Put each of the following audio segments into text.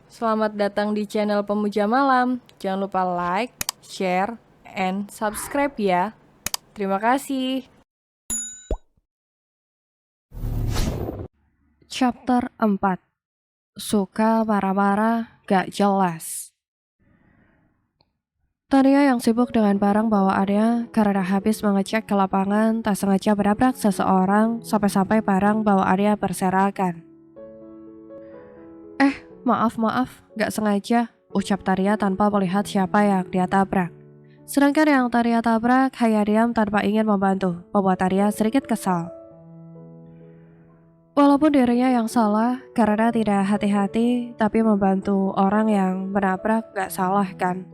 Selamat datang di channel Pemuja Malam. Jangan lupa like, share, and subscribe ya. Terima kasih. Chapter 4. Suka marah-marah gak jelas. Tania yang sibuk dengan barang bawaannya karena habis mengecek ke lapangan tak sengaja menabrak seseorang sampai-sampai barang bawaannya berserakan. Maaf, gak sengaja, ucap Tania tanpa melihat siapa yang dia tabrak. Sedangkan yang Tania tabrak hanya diam tanpa ingin membantu, membuat Tania sedikit kesal. Walaupun dirinya yang salah karena tidak hati-hati, tapi membantu orang yang menabrak gak salah kan.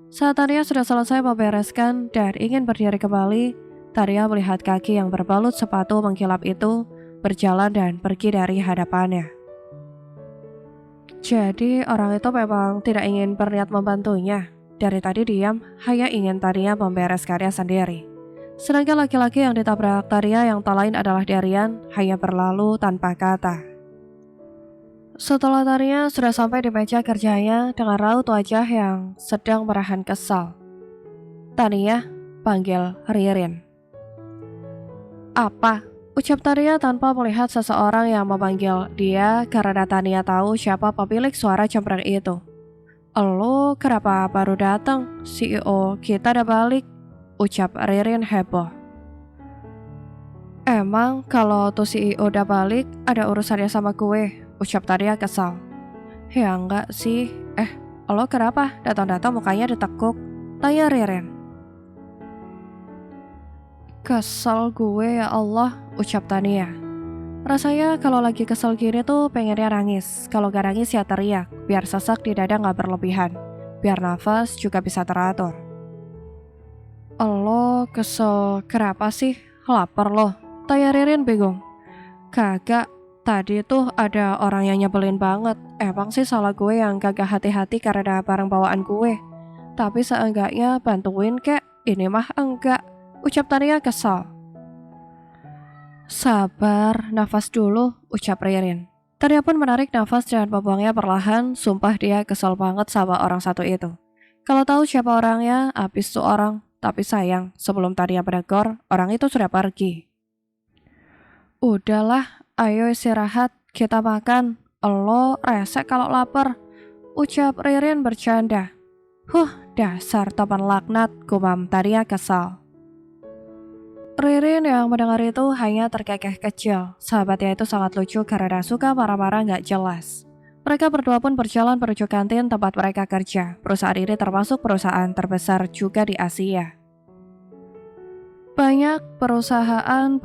Saat Tania sudah selesai membereskan dan ingin berdiri kembali, Tania melihat kaki yang berbalut sepatu mengkilap itu berjalan dan pergi dari hadapannya. Jadi orang itu memang tidak ingin berniat membantunya. Dari tadi diam, hanya ingin Tania membereskannya sendiri. Sedangkan laki-laki yang ditabrak Tania yang tak lain adalah Darian hanya berlalu tanpa kata. Setelah Tania sudah sampai di meja kerjanya dengan raut wajah yang sedang merahan kesal. Tania, panggil Ririn. Apa? Ucap Tania tanpa melihat seseorang yang memanggil dia karena Tania tahu siapa pemilik suara cempreng itu. Elo, kenapa baru datang? CEO kita udah balik, ucap Ririn heboh. Emang kalau tuh CEO udah balik, ada urusannya sama gue, ucap Tania kesal. Ya enggak sih, lo kenapa? Datang-datang mukanya ditekuk, tanya Ririn. Kesel gue ya Allah, ucap Tania. Rasanya kalau lagi kesel gini tuh pengennya nangis. Kalau gak nangis ya teriak, biar sesak di dada gak berlebihan. Biar nafas juga bisa teratur. Lo kesel kenapa sih? Lapar lo? Tanya Ririn bingung. Kagak, tadi tuh ada orang yang nyebelin banget. Emang sih salah gue yang kagak hati-hati karena barang bawaan gue. Tapi seenggaknya bantuin kek, ini mah enggak, ucap Tania kesal. Sabar, nafas dulu, ucap Ririn. Tania pun menarik nafas dan membuangnya perlahan, sumpah dia kesal banget sama orang satu itu. Kalau tahu siapa orangnya, habis tuh orang. Tapi sayang, sebelum Tania menegur, orang itu sudah pergi. Udahlah, ayo istirahat, kita makan. Lo resek kalau lapar, ucap Ririn bercanda. Dasar topan laknat, gumam Tania kesal. Ririn yang mendengar itu hanya terkekeh kecil. Sahabatnya itu sangat lucu karena suka marah-marah gak jelas. Mereka berdua pun berjalan menuju kantin tempat mereka kerja. Perusahaan ini termasuk perusahaan terbesar juga di Asia. Banyak perusahaan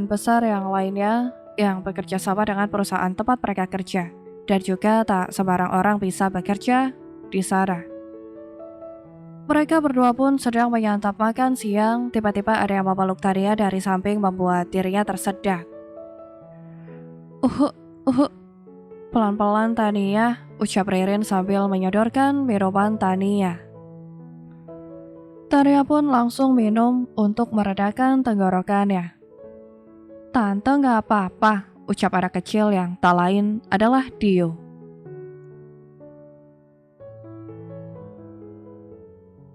besar yang lainnya yang bekerja sama dengan perusahaan tempat mereka kerja. Dan juga tak sembarang orang bisa bekerja di sana. Mereka berdua pun sedang menyantap makan siang, tiba-tiba ada yang memeluk Tania dari samping membuat dirinya tersedak. Pelan-pelan Tania, ucap Ririn sambil menyodorkan minuman Tania. Tania pun langsung minum untuk meredakan tenggorokannya. Tante gak apa-apa, ucap anak kecil yang tak lain adalah Dio.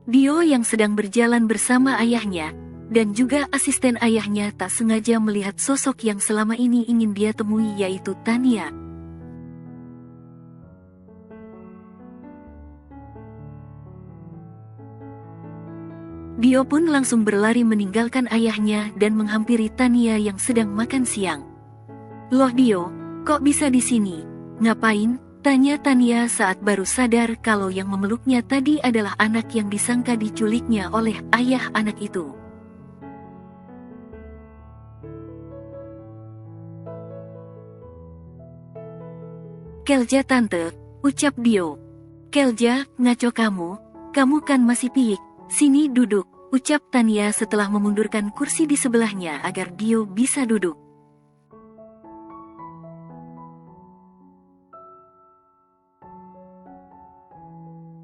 Dio yang sedang berjalan bersama ayahnya, dan juga asisten ayahnya tak sengaja melihat sosok yang selama ini ingin dia temui yaitu Tania. Dio pun langsung berlari meninggalkan ayahnya dan menghampiri Tania yang sedang makan siang. Loh Dio, kok bisa di sini? Ngapain? Tanya Tania saat baru sadar kalau yang memeluknya tadi adalah anak yang disangka diculiknya oleh ayah anak itu. Kelja tante, ucap Dio. Kelja, ngaco kamu kan masih piik, sini duduk, ucap Tania setelah memundurkan kursi di sebelahnya agar Dio bisa duduk.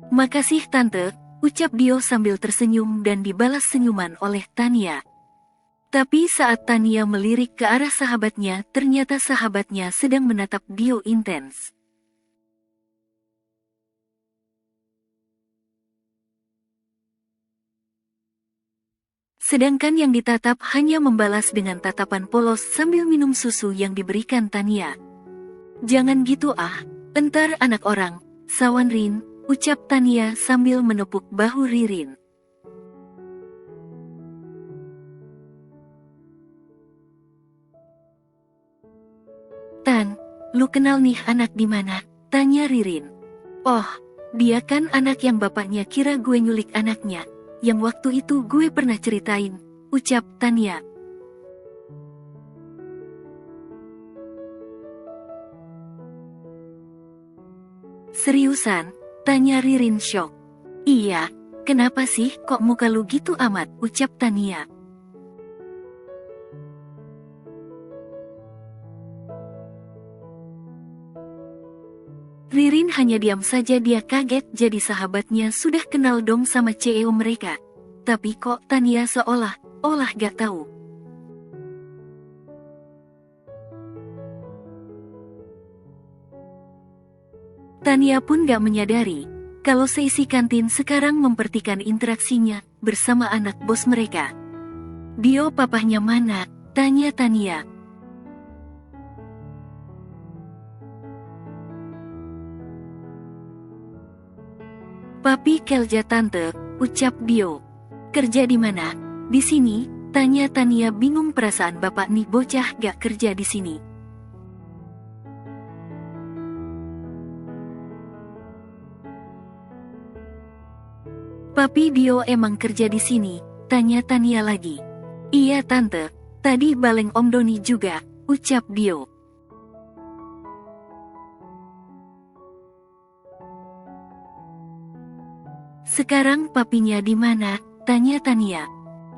Makasih tante, ucap Dio sambil tersenyum dan dibalas senyuman oleh Tania. Tapi saat Tania melirik ke arah sahabatnya, ternyata sahabatnya sedang menatap Dio intens. Sedangkan yang ditatap hanya membalas dengan tatapan polos sambil minum susu yang diberikan Tania. "Jangan gitu ah, entar anak orang, sawan Rin," ucap Tania sambil menepuk bahu Ririn. "Tan, lu kenal nih anak di mana?" tanya Ririn. "Oh, dia kan anak yang bapaknya kira gue nyulik anaknya, yang waktu itu gue pernah ceritain," ucap Tania. "Seriusan?" tanya Ririn syok. "Iya, kenapa sih kok muka lu gitu amat?" ucap Tania. Ririn hanya diam saja, dia kaget jadi sahabatnya sudah kenal dong sama CEO mereka. Tapi kok Tania seolah-olah gak tahu. Tania pun gak menyadari kalau seisi kantin sekarang memperhatikan interaksinya bersama anak bos mereka. "Dio papahnya mana?" tanya Tania. "Papi kerja tante," ucap Dio. "Kerja di mana?" "Di sini," tanya Tania bingung, perasaan bapak nih bocah gak kerja di sini. "Papi Dio emang kerja di sini?" tanya Tania lagi. "Iya tante, tadi baleng Om Doni juga," ucap Dio. "Sekarang papinya di mana?" tanya Tania.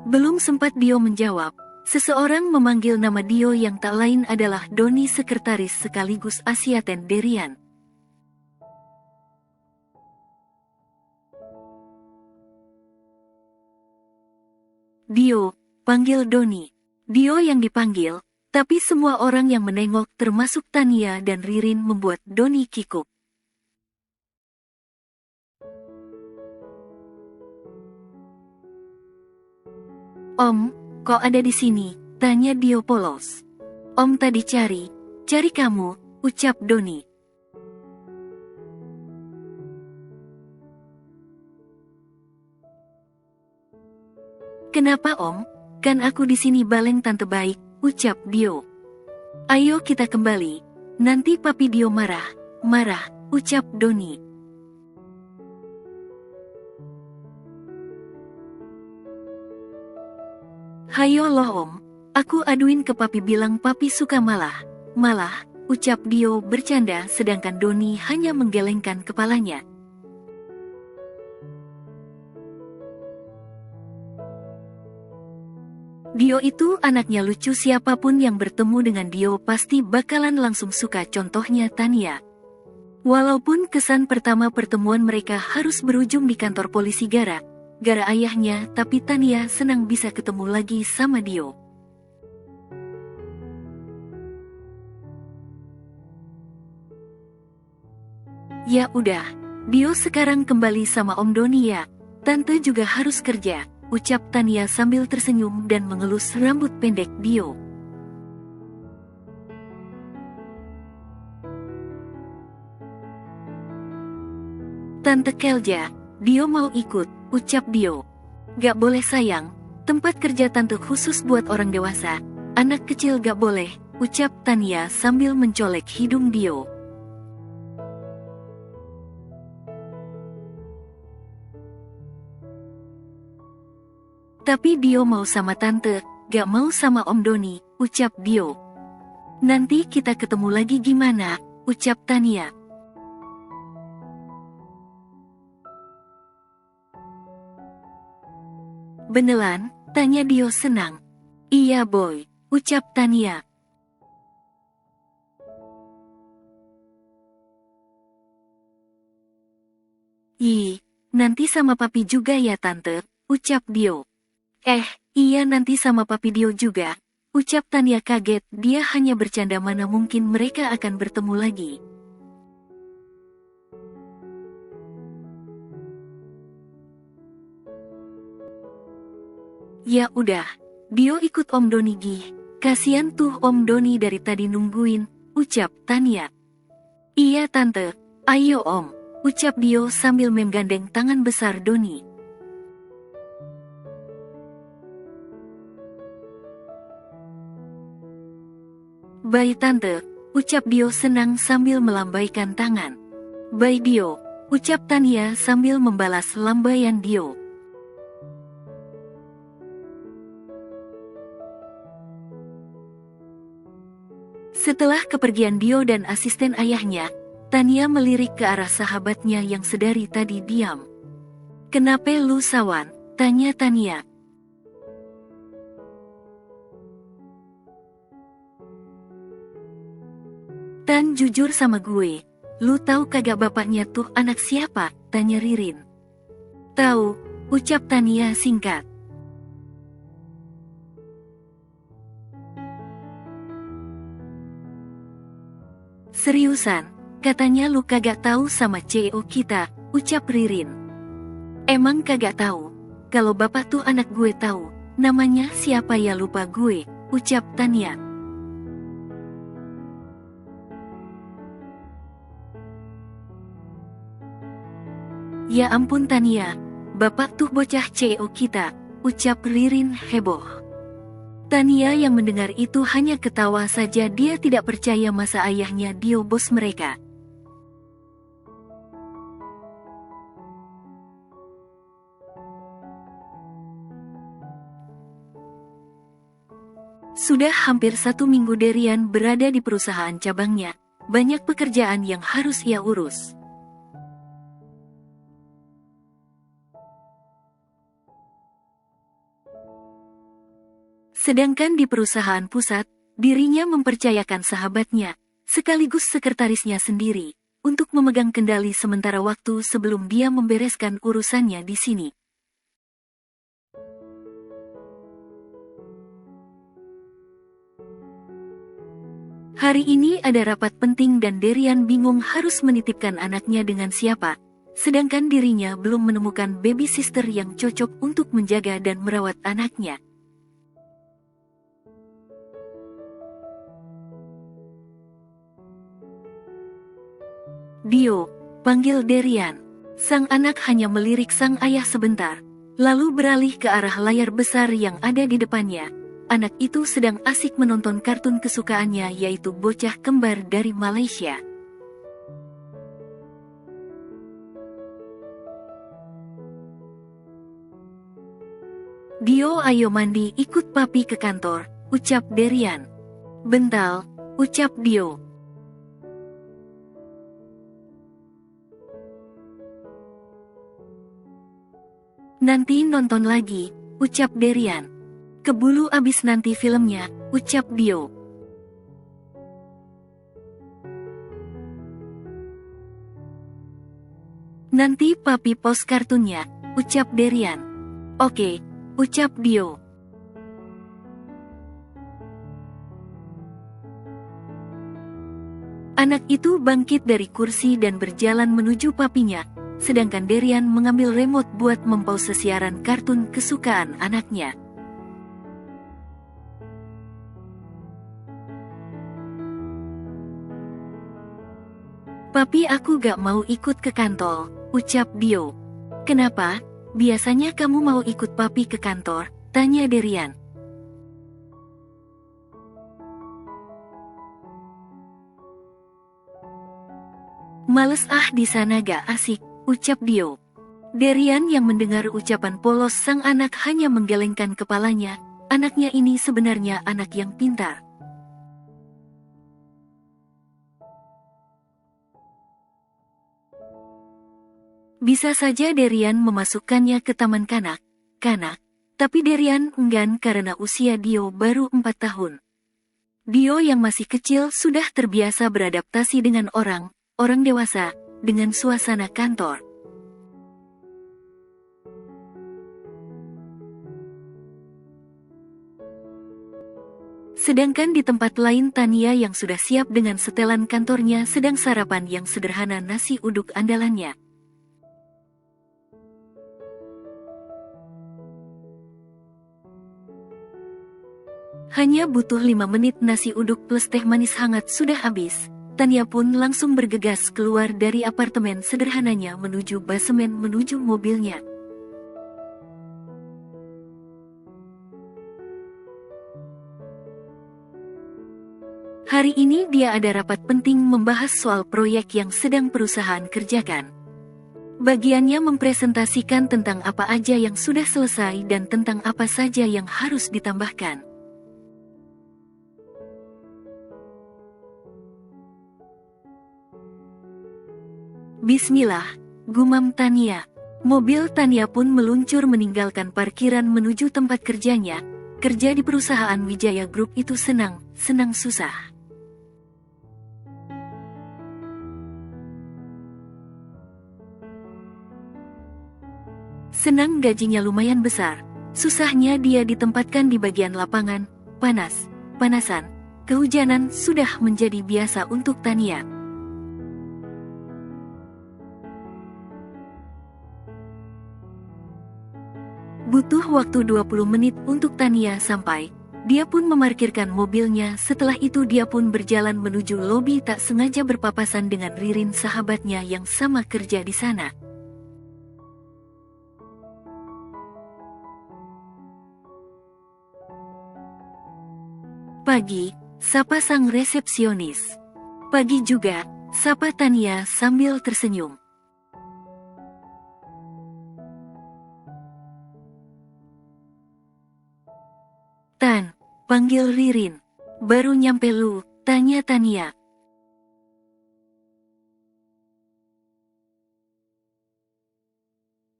Belum sempat Dio menjawab, seseorang memanggil nama Dio yang tak lain adalah Doni, sekretaris sekaligus asisten Derian. "Dio," panggil Doni. Dio yang dipanggil, tapi semua orang yang menengok termasuk Tania dan Ririn membuat Doni kikuk. "Om, kok ada di sini?" tanya Dio polos. "Om tadi cari kamu," ucap Doni. "Kenapa Om? Kan aku di sini baleng tante baik," ucap Dio. "Ayo kita kembali, nanti papi Dio marah, ucap Doni. "Hayo loh Om, aku aduin ke papi, bilang papi suka malah, ucap Dio bercanda sedangkan Doni hanya menggelengkan kepalanya. Dio itu anaknya lucu, siapapun yang bertemu dengan Dio pasti bakalan langsung suka, contohnya Tania. Walaupun kesan pertama pertemuan mereka harus berujung di kantor polisi gara ayahnya, tapi Tania senang bisa ketemu lagi sama Dio. "Ya udah, Dio sekarang kembali sama Om Doni ya, tante juga harus kerja," ucap Tania sambil tersenyum dan mengelus rambut pendek Dio. "Tante Kelja, Dio mau ikut," ucap Dio. "Gak boleh sayang, tempat kerja tante khusus buat orang dewasa, anak kecil gak boleh," ucap Tania sambil mencolek hidung Dio. "Tapi Dio mau sama tante, gak mau sama Om Doni," ucap Dio. "Nanti kita ketemu lagi gimana?" ucap Tania. "Beneran?" tanya Dio senang. "Iya boy," ucap Tania. "Ih, nanti sama papi juga ya tante," ucap Dio. Iya nanti sama papi Dio juga," ucap Tania kaget, dia hanya bercanda, mana mungkin mereka akan bertemu lagi. Ya udah, Dio ikut Om Doni gih. Kasian tuh Om Doni dari tadi nungguin, ucap Tania. Iya tante, ayo Om, ucap Dio sambil menggandeng tangan besar Doni. Baik tante, ucap Dio senang sambil melambaikan tangan. Baik Dio, ucap Tania sambil membalas lambaian Dio. Setelah kepergian Dio dan asisten ayahnya, Tania melirik ke arah sahabatnya yang sedari tadi diam. Kenapa lu sawan? Tanya Tania. Tan jujur sama gue, lu tahu kagak bapaknya tuh anak siapa? Tanya Ririn. Tahu, ucap Tania singkat. Seriusan, katanya lu kagak tahu sama CEO kita, ucap Ririn. Emang kagak tahu? Kalau bapak tuh anak gue tahu, namanya siapa ya lupa gue, ucap Tania. Ya ampun Tania, bapak tuh bocah CEO kita, ucap Ririn heboh. Tania yang mendengar itu hanya ketawa saja, dia tidak percaya masa ayahnya Dio bos mereka. Sudah hampir 1 minggu Derian berada di perusahaan cabangnya, banyak pekerjaan yang harus ia urus. Sedangkan di perusahaan pusat, dirinya mempercayakan sahabatnya, sekaligus sekretarisnya sendiri, untuk memegang kendali sementara waktu sebelum dia membereskan urusannya di sini. Hari ini ada rapat penting dan Derian bingung harus menitipkan anaknya dengan siapa, sedangkan dirinya belum menemukan baby sister yang cocok untuk menjaga dan merawat anaknya. Dio, panggil Derian. Sang anak hanya melirik sang ayah sebentar, lalu beralih ke arah layar besar yang ada di depannya. Anak itu sedang asik menonton kartun kesukaannya, yaitu bocah kembar dari Malaysia. Dio, ayo mandi, ikut papi ke kantor, ucap Derian. Bental, ucap Dio. Nanti nonton lagi, ucap Derian. Kebulu abis nanti filmnya, ucap Dio. Nanti papi post kartunnya, ucap Derian. Oke, ucap Dio. Anak itu bangkit dari kursi dan berjalan menuju papinya, sedangkan Derian mengambil remote buat mempause siaran kartun kesukaan anaknya. Papi, aku gak mau ikut ke kantor, ucap Dio. Kenapa? Biasanya kamu mau ikut papi ke kantor, tanya Derian. Males di sana gak asik, ucap Dio. Derian yang mendengar ucapan polos sang anak hanya menggelengkan kepalanya, anaknya ini sebenarnya anak yang pintar. Bisa saja Derian memasukkannya ke taman kanak-kanak, tapi Derian enggan karena usia Dio baru 4 tahun. Dio yang masih kecil sudah terbiasa beradaptasi dengan orang dewasa, dengan suasana kantor. Sedangkan di tempat lain Tania yang sudah siap dengan setelan kantornya sedang sarapan yang sederhana, nasi uduk andalannya. Hanya butuh 5 menit nasi uduk plus teh manis hangat sudah habis. Tania pun langsung bergegas keluar dari apartemen sederhananya menuju basemen menuju mobilnya. Hari ini dia ada rapat penting membahas soal proyek yang sedang perusahaan kerjakan. Bagiannya mempresentasikan tentang apa aja yang sudah selesai dan tentang apa saja yang harus ditambahkan. Bismillah, gumam Tania. Mobil Tania pun meluncur meninggalkan parkiran menuju tempat kerjanya. Kerja di perusahaan Wijaya Group itu senang susah. Senang gajinya lumayan besar, susahnya dia ditempatkan di bagian lapangan, panasan, kehujanan sudah menjadi biasa untuk Tania. Butuh waktu 20 menit untuk Tania sampai. Dia pun memarkirkan mobilnya, setelah itu dia pun berjalan menuju lobi tak sengaja berpapasan dengan Ririn sahabatnya yang sama kerja di sana. Pagi, sapa sang resepsionis. Pagi juga, sapa Tania sambil tersenyum. Tan, panggil Ririn. Baru nyampe lu, tanya Tania.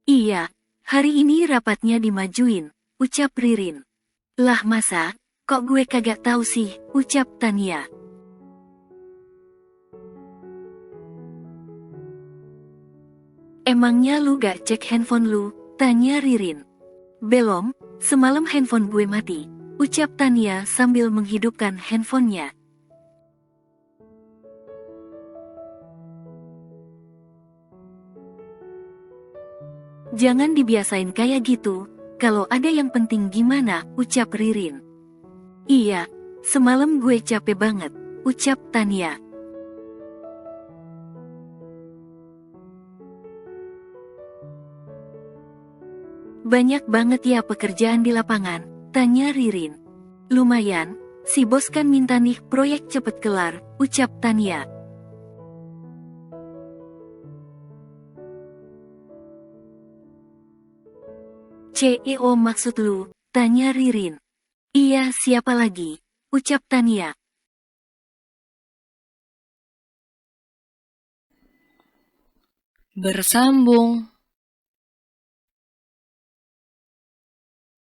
Iya, hari ini rapatnya dimajuin, ucap Ririn. Lah masa, kok gue kagak tahu sih, ucap Tania. Emangnya lu gak cek handphone lu, tanya Ririn. Belum, semalam handphone gue mati, ucap Tania sambil menghidupkan handphonenya. Jangan dibiasain kayak gitu, kalau ada yang penting gimana, ucap Ririn. Iya, semalam gue capek banget, ucap Tania. Banyak banget ya pekerjaan di lapangan, tanya Ririn. Lumayan, si bos kan minta nih proyek cepet kelar, ucap Tania. CEO maksud lu, tanya Ririn. Iya siapa lagi, ucap Tania. Bersambung.